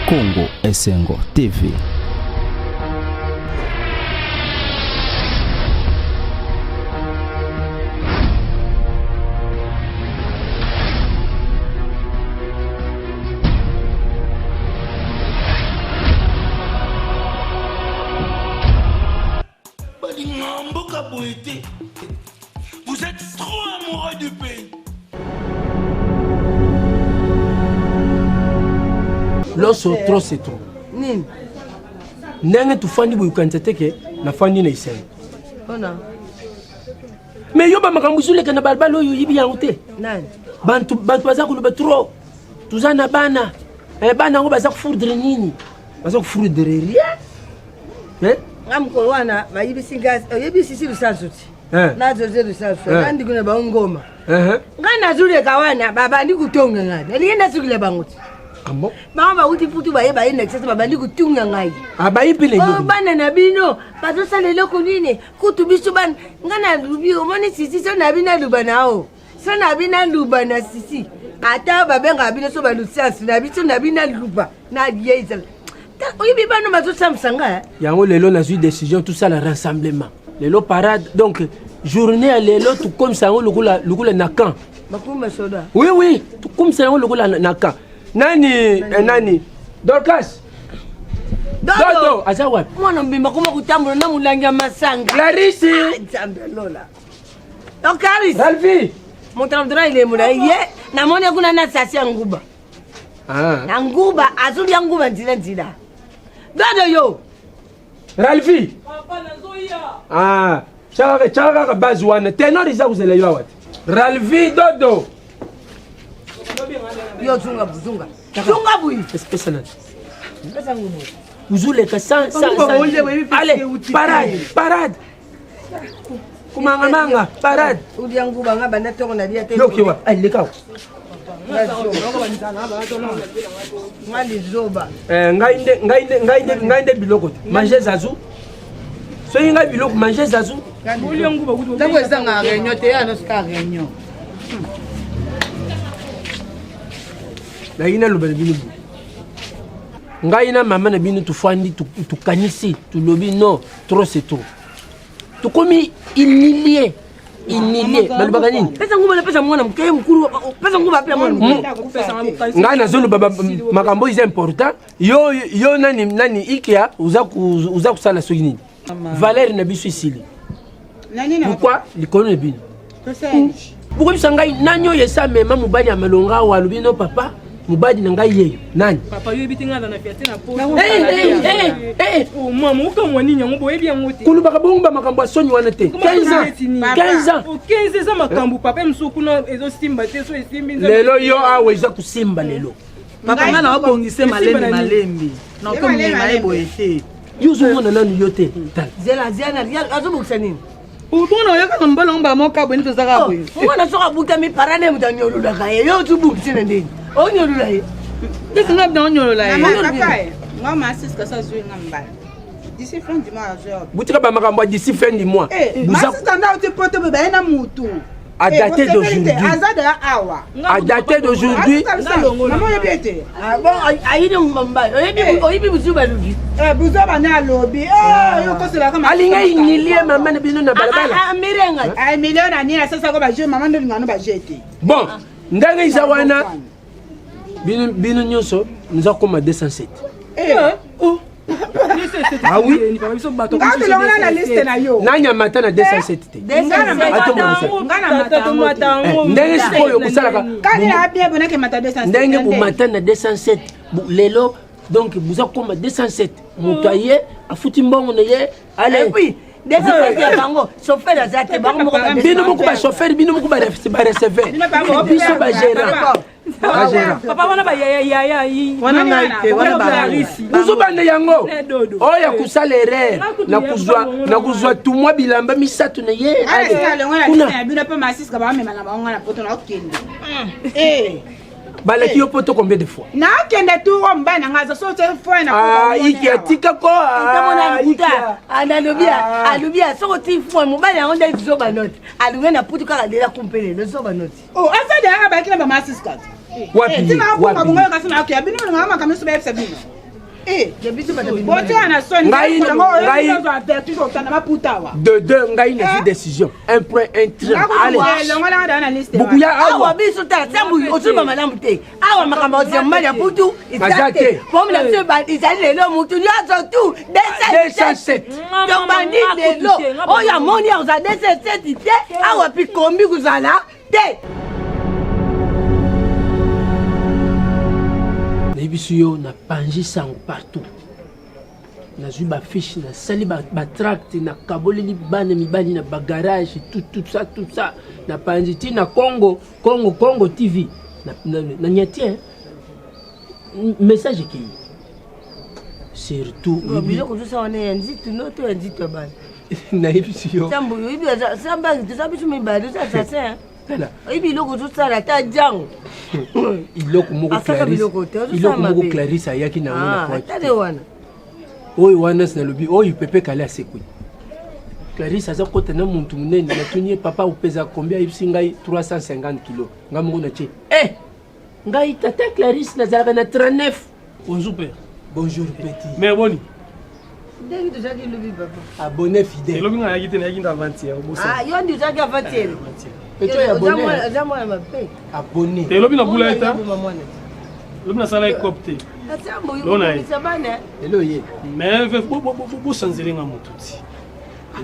Congo Esengo TV. Vous êtes trop amoureux du pays. Lorsque trop c'est trop. Nini? Ndenge tufandi buyukanzeteke na fandi na iseng. Ona. Mais yo ba makambo zuleka na balbalo yo yibi yango te. Nani? Bantu baza kuluba trop. Tuzana bana. Bana ngo baza kufurdre nini? Baza kufurdre rien. Ngamko wana bayibisi gas, yibisi silusazuti. Na zoze lusazu. Kandi kuna ba ngoma. Ngana zuleka wana baba ndikutonga ngani. Elienda sukile banguti. Amo? Mama uti futu baye baye next baba ndikutunga ngai. Abayipile nyo. Bana na bino, bazo salelo kunini? Kutu bisu ban ngana lubi omoni sisi so na bina lubanao. So na bina lubana sisi. Ata babenga bino so balusiasi na biso na bina luba. Na dieza. Oui, mais nous avons Samsanga. Yango lelo na une décision tout ça le rassemblement. Lelo parade donc journée à lelo tout comme ça on lukula nakan. Bakuma soda. Oui oui, tout comme ça on lukula nakan. Nani Dorcas. Dodo azawa. Mwana mbimba kuma kutambo na mulanga masanga. Clarisse. Lola. Donc Clarisse. Ralphi. Mon travail il est moula ye na moni kuna na sasi nguba. Na nguba azuli nguba nzila. Dodo yo. Ralphi. Papa nazoia. Chaka base wana. Tenor iza kuzela yo wat. Ralphi Dodo. Yo zunga. Zunga bui. Spécial. Pesa ngubo. Uzuleka sans. Allez, parade. Kumanga parade. Udi nguba ngaba natoko na dia te. Yo kiwa. Allez kaw. Mali zoba. Ngainde biloko. Manger zazu. So yinga biloko manger zazu. Ndako ezanga réunion te ya no ska réunion. Na ina loba bino. Ngaina mama na bino tufandi tukanisi tulobi non trop c'est trop. Tukomi humilié. Balubaka nini? Pesa nguba pesa mwana mkeye mkuru pesa nguba pia mwana. Ngana nazolo baba makambo is important. Yo nani ikia uza kusala soki nini? Valère na biso isili. Pourquoi likolo na bino? Pourquoi bisangai nanyo yesa mema mubali amalonga wa lubino papa? Mubadi na ngai yeyo nani papa yo bitinga na fiaté na pose oh mama uko nini yango boyebi yango te kulubaka bongo makambo soni wana te 15 ans 15 ans makambo papa msuku na ezo simba te so esimbi lelo yo awe za kusimba lelo papa ngana obongise malembi na ko mema eboyete yuzu mona nani yote zela azobukisa nini Ubona yaka mbalo mba moka bweni tozaka boye. Ubona soka buka mi parane mutanyolula kaye. Yo tubukisi ndeni. Onyolula ye. Disi ngabda onyolula ye. Ngoma siska sa zwi ngamba. Disi fin du mois jour. Butika ba makambo d'ici fin du mois. Buza standard tu pote be na mutu. À dater d'aujourd'hui. À dater d'aujourd'hui. Maman yebete. Ah bon, ayini mbamba. Oyibi buzuba lugi. Buzuba na lobi. Yo ko sela kama. Alinga inyilie mama na bino na balabala. Mirenga. Ay million na nina sasa ko ba je mama ndo ngano ba jete. Bon, ndanga isawana. Bino nyoso nous akoma 207. Oh. Ah oui. Ngana na liste na yo. Nanya matana 207 te. Ngana mata. Ndenge sikoyo kusalaka. Kani abie bonake mata 207. Ndenge bu matana 207. Lelo donc vous akoma 207. Motoye afuti mbongo na ye. Allez. Oui. Désolé ya bango. Chauffeur azate bango moko ba. Bino moko ba chauffeur, bino moko ba receveur. Biso ba gérant. Papa wana ba ya wana naite wana ba Buzubanda yango oya kusala erreur na kuzwa tumwa bilamba misatu na ye kuna bino pa masiska ba mema na bango na poto na okende balaki yo poto combien de fois na okende tu romba na ngaza so te fois na iki atika ko tamona buta alubia so ti fois mobali yango nda zoba note alunga na putu kala dela kumpele no zoba note oh asa de aba kina ba masiska wapi tina ko ngabunga kasi na okay bino ngama kamiso ba fsa bino De deux, ngai une décision. Un point, un trait. Allez. Boukuya, awa biso ta sambu osuba malamu te. Awa makamba ozema ya putu. Exacte. Comme la se ba izali lelo mutu nyozo tu. 207. Donc bandi lelo. Oya moni oza 207 te. Awa pi kombi kuzala te. Naibisuyo na panji sang partout. Na zui ba fiche na sali ba tract na kaboleli bana mibali na bagarage tout ça na panjiti na Congo TV na nyati message qui surtout bilo ko ça on est nzitu noto nzitu bana na ibisiyo sambu ibi samba tusabitu mibali ça c'est là ibi loko tout la ta jang iloko moko Clarisse ayaki na mona kwa tade wana oyo wana na lobi oyo pepe kala asekwi Clarisse aza kota na muntu munene na tunye papa upeza combien ibisi ngai 350 kg ngamungu na che ngai tata Clarisse nazalaka na 39. Bonjour père. Bonjour petit. Mais boni. Dès que tu as dit le papa. Abonné fidèle. Et l'homme a quitté avant-hier. Ah, il y a des gens qui ont avant-hier. Et tu es abonné. Abonné. Et l'homme a boulé état. L'homme a salé copté. Hello ye. Mais vous changer les gamins tout.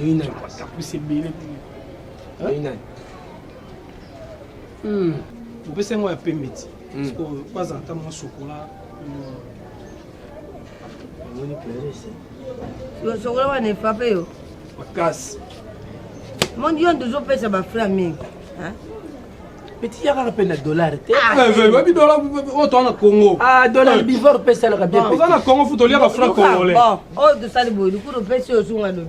Lui n'a pas poussé bien. Lui n'a. Vous pouvez savoir un peu métier. Parce que pas en temps mon chocolat. Le chocolat n'est pas payé. Casse. Mon Dieu, on doit payer ça frère mingi. Hein? Petit y'a rappelé na dollar te. Dollar au temps Congo. Ah dollar bivor pesa la bien. Au temps Congo faut tolia ba franc congolais. Bon, oh de ça le boy, du coup le pèse au son alobi.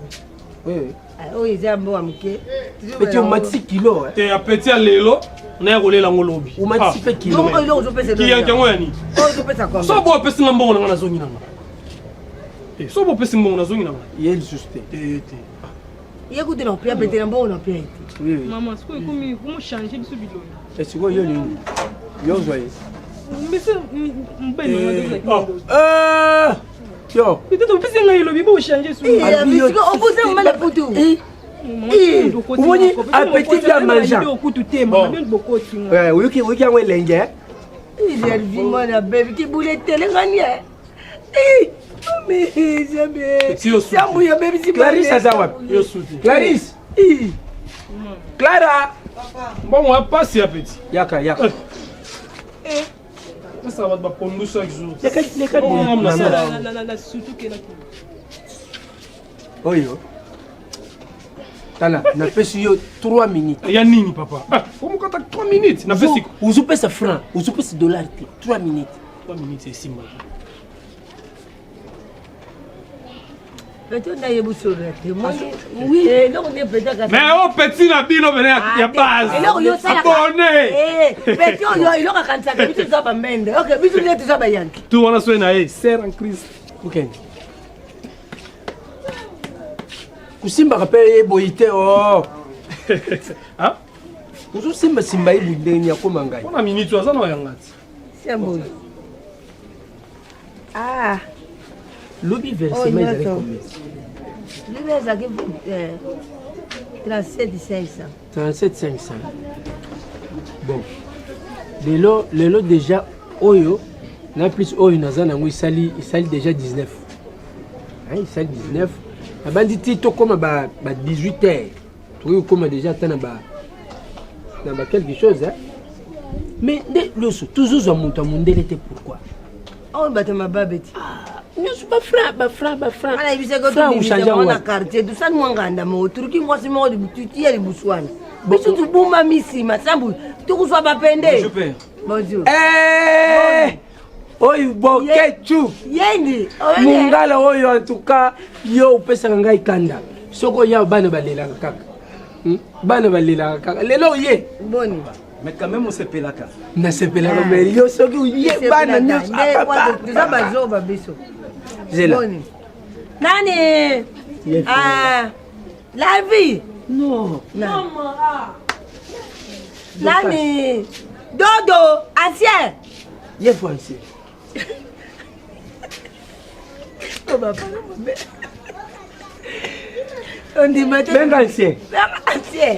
Oui. Oh ils aiment bon amké. Petit au mat 6 kilo. Te a petit à lelo, na rolé la ngolobi. Au mat 6 kilo. Non, il on pèse. Qui a kango yani? Oh je pèse quoi? So bo pèse ngambongo na zongi nanga. Eh, so bo pèse ngambongo na zongi nanga. Yel juste. Il y a goûté non pia pété na bon on pia. Oui. Maman, c'est comment changer de ce bidon? Est-ce que yo joyeux? Mais c'est yo. Peut-être que c'est un lobby pour changer ce bidon. Mais on peut se mal pour tout. Vous voyez appétit à manger. Ouais, oui qui a lengue. Il y a vu moi la bébé qui boulait télé gagné. Mais jamais. C'est un bouillon bébé si Clarisse Azawa. Clarisse. Clara. Bon, on va passer à petit. Yaka. Ça va pas pour nous chaque jour. Surtout que là. Oyo. Tala, na pesi yo 3 minutes. Ya nini papa? Ah, comment quand 3 minutes? Na pesi. Uzu pesa franc, uzu pesa dollar 3 minutes. 3 minutes c'est 6 mois. Oui, non, on est peut-être. Mais oh petit na bino venez ya base. Abonné. Petit il aura quand ça que tu vas pas mende. OK, bisu net ça ba yanki. Tu wana so na sert en Christ. OK. Kusimba kapele boyite oh. Hein? Uzu simba ibu ndeni ya koma ngai. Ona minute waza na yangati. Sembo. Ah. Lobby versement avec combien? Le versement 37 500. 37 500. Bon. Les lots déjà oyo na plus oyo nazana ngui sali déjà 19. Hein, il sali 19. La banditi to comme ba 18h. Tu comme déjà tana ba quelque chose hein. Mais le toujours za monta mondele te pourquoi? Oh bah tu m'as babeti. Non, je suis pas franc. Voilà, il s'est gâté on a quartier, tout ça nous nganda mo Turki moi c'est moi de bututi ya Botswana. Mais surtout bomba misi masambu, tu reçois pas pende. Bonjour père. Bonjour. Oyo bokechu. Yendi. Mungala oyo en tout cas yo pesa ngai kanda. Soko ya bana balela kaka. Bana balela kaka. Lelo ye. Boni. Mais quand même on se pelaka. Na se pelaka mais yo soko ye bana nyos akapa. Tu ça bazo babiso. Zela. Nani? Ah. La vie. Non. Maman. Nani? Dodo, assied. Ye français. papa. On dit maintenant. Même ancien. Ancien.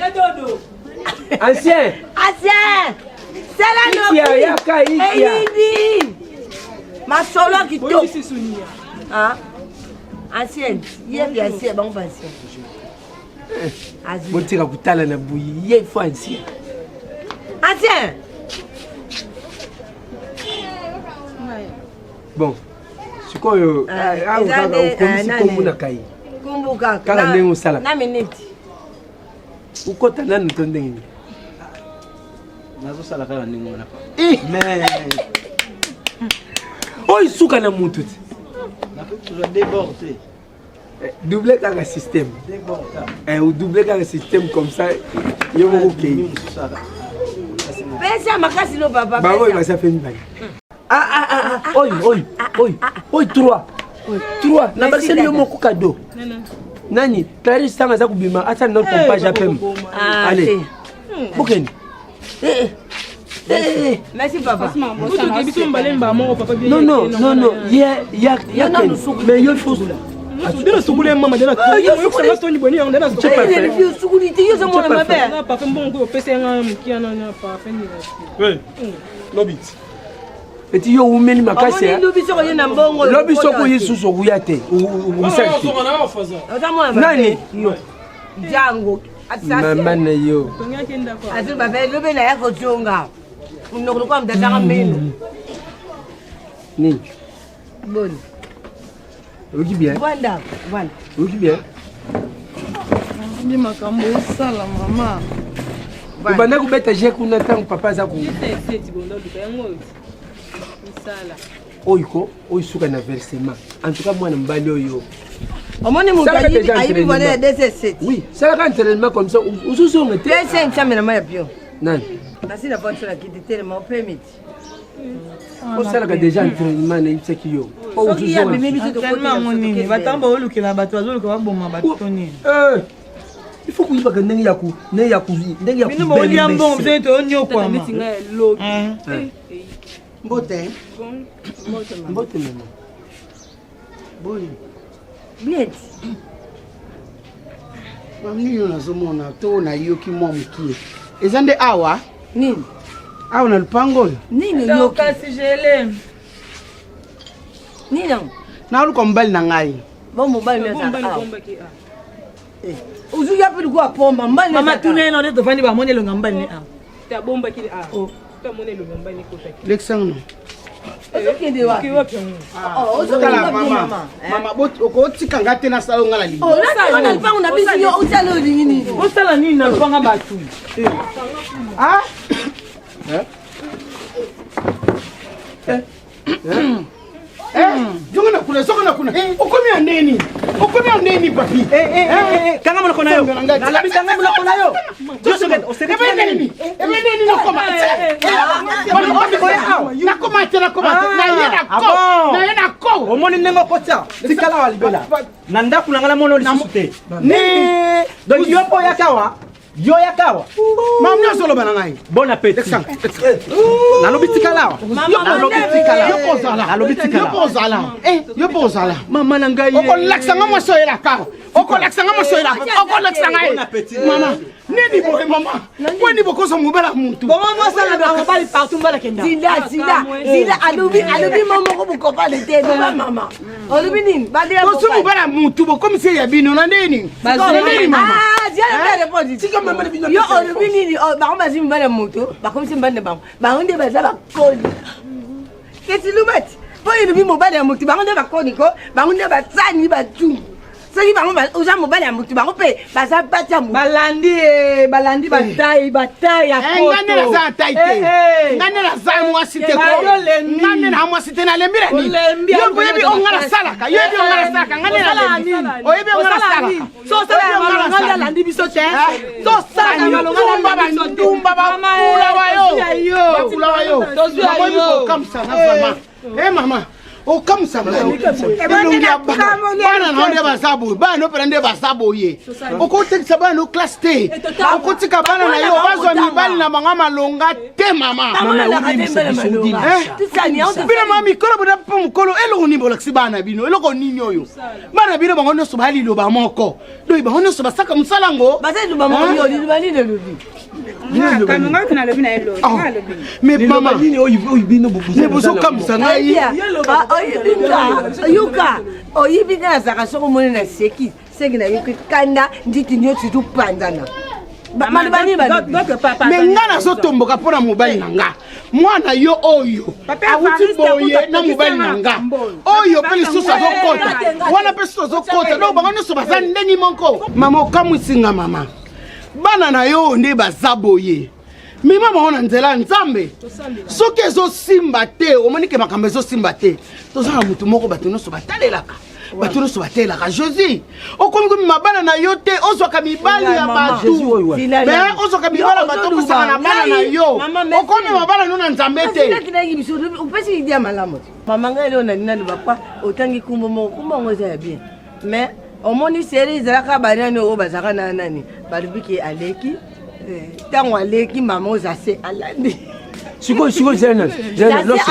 Ancien. Ancien. C'est la Ikia, yaka, Ikia. Ma solo qui Oui, tombe. c'est Sonia. Ah. Ancienne. Hier, il y a ancien, bon, ancien. Botira kutala na buyi. Hier, faut ancien. Ancien. Bon. Sikoyo, ukomisi komuna kai. Kumbuka. Kala ndenge osala. Na minute. Ukota nanu to ndenge. nazosala kaka ndenge wana Mais oyo suka na mutu te nakoki débordé double kaka système ou double kaka système comme ça yo moko kei Pesa makasi no papa. bango oyo basa fe mibale oyo 3 na baseli yo moko kado nani Clarisse tanga aza kobima ata notre pompage apem allez bokende Merci papa. Non, mais il faut Dena sukule mama dena yo kusanga stoni boni yango dena sukule. Yo sukuli te yo zo mona mabe. Na parfum bon ko pese nga mukia na parfum ni. Oui. Lobit. eti yo umeni makasi ya lobi soko ye na mbongo. Lobi soko yesu soko ya te. Umisaki. Nani? Yo. Jango. Mama na yo. Tonya kenda kwa. Azu baba lobi na yako chonga. Unokuru kwa mtataka mbinu. Ni. Boni. Uki bien. Wanda. Uki bien. Ndi makambo osala mama. Ubanda kubeta je kuna tangu papa za ku. Seti bondo duka yango. Misala. Oyiko, oyisuka na versement. En tout cas moi na mbali oyo. Omoni mugayi ayibi bona DC7. Oui, ça va entraînement comme ça. Ususu on était. DC chamera maya pio. Nani? Basi na voiture la kiti tele ma permit. On sala ka déjà entraînement na ipsaki yo. Oh ususu on bibi biso tellement monini batamba olukela bato azoluka baboma bato nini. Il faut kuyiba ka ndenge ya ku ndenge ya ku. Bino boli ambon mzee to onyo kwa ma. Mitinga lo. Mbote. Mbote mama. Boli. Bien. Mamni yo nazomona to na yoki mwa mukie. Ezande awa Nini? awa na lupango. Nini Yo yoki? kasi jele. Nini? Na uluko mbali na ngai. Bon mobile na Bomba ni sa. bomba ki a. Uzu ya pili kwa pomba mbali. Mama tune no to fandi ba monelo ngambali ni awa. Ta bomba ki a. Ta mone lo bomba ni kota ki. Lexang. Okende wa. Ki wa piongo. Ozo Kala mama. Mama bot oko tika ngate na salon ngala li. Oh, la na lupango na bisi yo utalo nini? Osala nini na lupango batu? Ah? Jonga kuna soko na kuna. Okomi andeni. Okomi andeni papi. Kanga mwana kona yo. Na labisa ngamba mwana kona yo. Oseke nini? Nini nakoma? Nakoma tena na yena ko. Omoni nengo kota. Tikala walibela. Nanda kulangala mono lisute. Ne. Donc yopo yakawa. Yo yakawa. Mamna solo bana ngai. Bon appétit. Nalobi tikala. Nalobi tikala. Yopo zala. Nalobi tikala. Yopo zala. Yopo zala. Mama na ngai. Oko laksanga moso ela ka. Oko laksanga moso ela. Oko laksanga. Bon appétit. Mama. Nini boy mama. Kwani bokoso mubala muntu. Bon maman ça la mobile partout mbala kenda. Zida alubi maman ko bukopa le te mama. Alubi nini? Bali ya. Bokoso mubala muntu bokomi se ya bino na nini? Nini mama. Ah, dia la répondre. Tika mama bino. Yo alubi nini? Ba ko bazi mbala mutu. Ba ko msi mbanda ba. Ba nde baza ba koli. Kesi lubati. Po alubi mobile ya mutu. Ba nde ba koli ko. Ba nde ba tsani ba tu. Soki bango oza mobali ya mutu bango pe baza batia mutu balandi batai ya poto ngane na za tai te ngane na za mwasi te ko ngane na mwasi te na lembira ni yo yebi ongala salaka yebi ongala salaka ngane na lembira o yebi ongala salaka so sala ya ngala landi biso te so sala ya ngala ndumba ba kula wayo to zwa yo kamsa na mama mama okamusa ngani elongi ya bana na nde basabo bana opera nde basabo ye okotekisa bana no classe te okotika bana na yo bazwa mibali na manga malonga te mama bino mama mikolo bona po mukolo eloko ni bolakisi bana bino eloko nini oyo bana bino bango nyonso baliloba moko do bango nyonso basaka musalango bazaliloba moko yo liloba nini elobi mais mama ne bozokamwisa ngai yuka oyibi nga nazalaka soko moni na seki seki na yoki kanda nditi nyonso tupanzana me nga nazotomboka mpo na mobali na nga mwana yo oyo awuti boye na mobali na nga oyo mpe lisusu azokota wana mpe lisusu azokota donc bango nyonso baza ndenge moko mama okamwisinga mama bana na yo nde baza boye mima bango na nzela ya nzambe soki ezosimba te omoni ke makambo ezosimba te toza na motu moko bato nyonso batalelaka bato nyonso batelaka Jésus okomi komema bana na yo te ozwaka mibali ya bato ozwaka mibali ya bato okosaka na bana na yo okomema bana no na nzambe te opesi idea malamu mama ngai leo nalinoba kwa otangi kumbo moko kumbo yango eza ya bien mais omoni seri ezalaka banani oyo bazalaka na nani balobiki aleki ntango aleki mama oza se alandi siko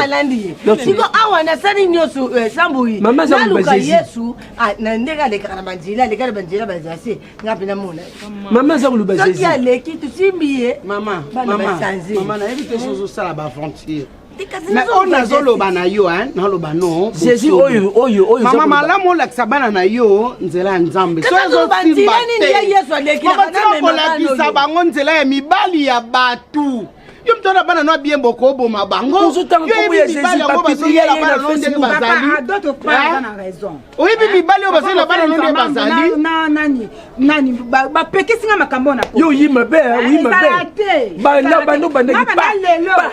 alandi siko awa nasali nyonso sambuyi naluka yesu na ndenge alekaka na banzela aleka na banzela baza se nga mpe namona mama aza koluba soki aleki tosimbi ye mama nayebi te sozosala baaventure mais oyo nazoloba na yo naloba no Jésus oyo mama malamu olakisa bana na yo nzela ya nzambe so ezosimba te kolakisa bango nzela ya mibali ya bato yo mtona bana no bien boko oboma bango yo yebi mibali yango bazoyela bana no ndenge bazali oyebi mibali oyo bazali na bana no ndenge bazali nani bapekisinga makambo na yo yima be bando bandaki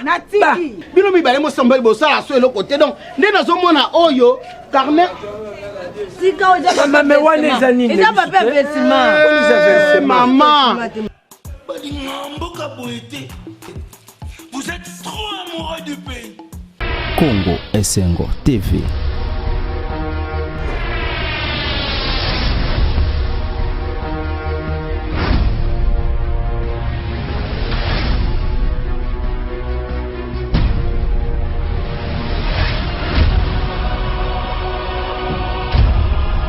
natiki bino mibali mosambali bosala so eloko te donc nde nazomona oyo carnet mama wana eza nini eza pape avertissement mama Congo Esengo TV.